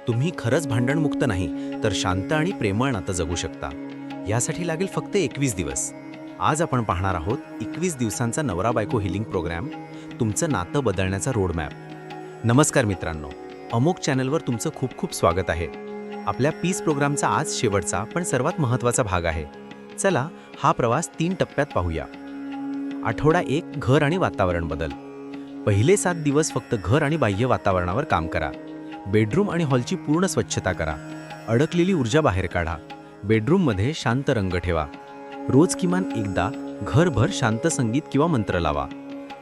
तुम्ही खरंच भांडणमुक्त नाही तर शांत आणि प्रेमळ नातं जगू शकता. यासाठी लागेल फक्त 21 दिवस. आज आपण पाहणार आहोत 21 दिवसांचा नवरा बायको हिलिंग प्रोग्राम, तुमचं नातं बदलण्याचा रोडमॅप. नमस्कार मित्रांनो, अमोक चॅनलवर तुमचं खूप खूप स्वागत आहे. आपल्या पीस प्रोग्रामचा आज शेवटचा पण सर्वात महत्त्वाचा भाग आहे. चला हा प्रवास 3 टप्प्यात पाहूया. आठवडा 1, घर आणि वातावरण बदल. पहिले 7 दिवस फक्त घर आणि बाह्य वातावरणावर काम करा. बेडरूम आणि हॉलची पूर्ण स्वच्छता करा. अडकलेली ऊर्जा बाहेर काढा. बेडरूममध्ये शांत रंग ठेवा. रोज किमान एकदा घरभर शांत संगीत किंवा मंत्र लावा.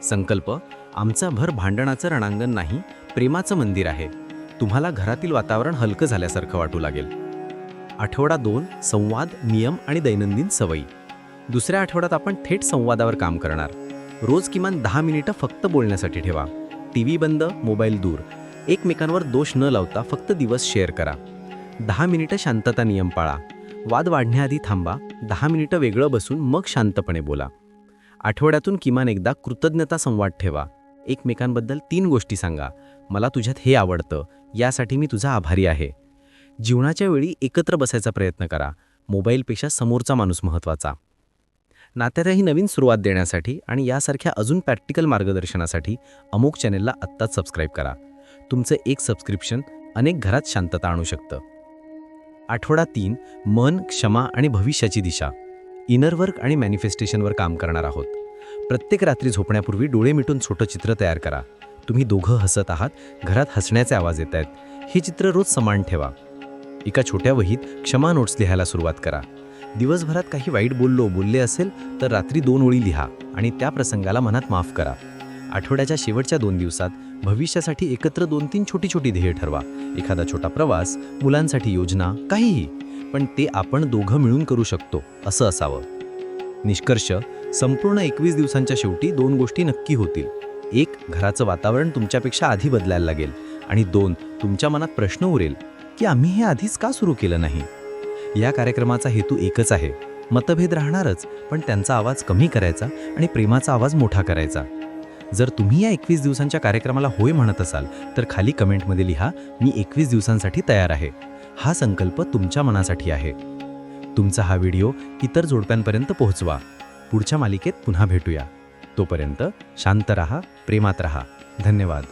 संकल्प: आमचं घर भांडणाचं रणांगण नाही, प्रेमाचं मंदिर आहे. तुम्हाला घरातील वातावरण हलकं झाल्यासारखं वाटू लागेल. आठवडा 2, संवाद, नियम आणि दैनंदिन सवयी. दुसऱ्या आठवड्यात आपण थेट संवादावर काम करणार. रोज किमान 10 मिनिटं फक्त बोलण्यासाठी ठेवा. टीव्ही बंद, मोबाईल दूर. एकमेकांवर दोष न लावता फक्त दिवस शेअर करा. 10 मिनिटं शांतता नियम पाळा. वाद वाढण्याआधी थांबा. 10 मिनिटं वेगळं बसून मग शांतपणे बोला. आठवड्यातून किमान एकदा कृतज्ञता संवाद ठेवा. एकमेकांबद्दल 3 गोष्टी सांगा. मला तुझ्यात हे आवडतं, यासाठी मी तुझा आभारी आहे. जीवनाच्या वेळी एकत्र बसायचा प्रयत्न करा. मोबाईलपेक्षा समोरचा माणूस महत्त्वाचा. नात्यातही नवीन सुरुवात देण्यासाठी आणि यासारख्या अजून प्रॅक्टिकल मार्गदर्शनासाठी अमोक चॅनेलला आत्ताच सबस्क्राईब करा. तुमचं एक सबस्क्रिप्शन अनेक घरात शांतता आणू शकतं. आठवडा 3, मन, क्षमा आणि भविष्याची दिशा. इनर वर्क आणि मॅनिफेस्टेशनवर काम करणार आहोत. प्रत्येक रात्री झोपण्यापूर्वी डोळे मिटून छोटं चित्र तयार करा. तुम्ही दोघं हसत आहात, घरात हसण्याचे आवाज येत आहेत. हे चित्र रोज समान ठेवा. एका छोट्या वहीत क्षमा नोट्स लिहायला सुरुवात करा. दिवसभरात काही वाईट बोलले असेल तर रात्री 2 ओळी लिहा आणि त्या प्रसंगाला मनात माफ करा. आठवड्याच्या शेवटच्या 2 दिवसात भविष्यासाठी एकत्र 2-3 छोटी ध्येय ठरवा. एखादा छोटा प्रवास, मुलांसाठी योजना, काहीही, पण ते आपण दोघं मिळून करू शकतो असं असावं. निष्कर्ष: संपूर्ण 21 दिवसांच्या शेवटी 2 गोष्टी नक्की होतील. 1, घराचं वातावरण तुमच्यापेक्षा आधी बदलायला लागेल आणि 2, तुमच्या मनात प्रश्न उरेल की आम्ही हे आधीच का सुरू केलं नाही. या कार्यक्रमाचा हेतू एकच आहे. मतभेद राहणारच, पण त्यांचा आवाज कमी करायचा आणि प्रेमाचा आवाज मोठा करायचा. जर तुम्ही या 21 दिवसांच्या कार्यक्रमाला होय म्हणत असाल तर खाली कमेंटमध्ये लिहा, मी 21 दिवसांसाठी तयार आहे. हा संकल्प तुमच्या मनासाठी आहे. तुमचा हा व्हिडिओ इतर जोडप्यांपर्यंत पोहोचवा. पुढच्या मालिकेत पुन्हा भेटूया. तोपर्यंत शांत रहा, प्रेमात रहा. धन्यवाद.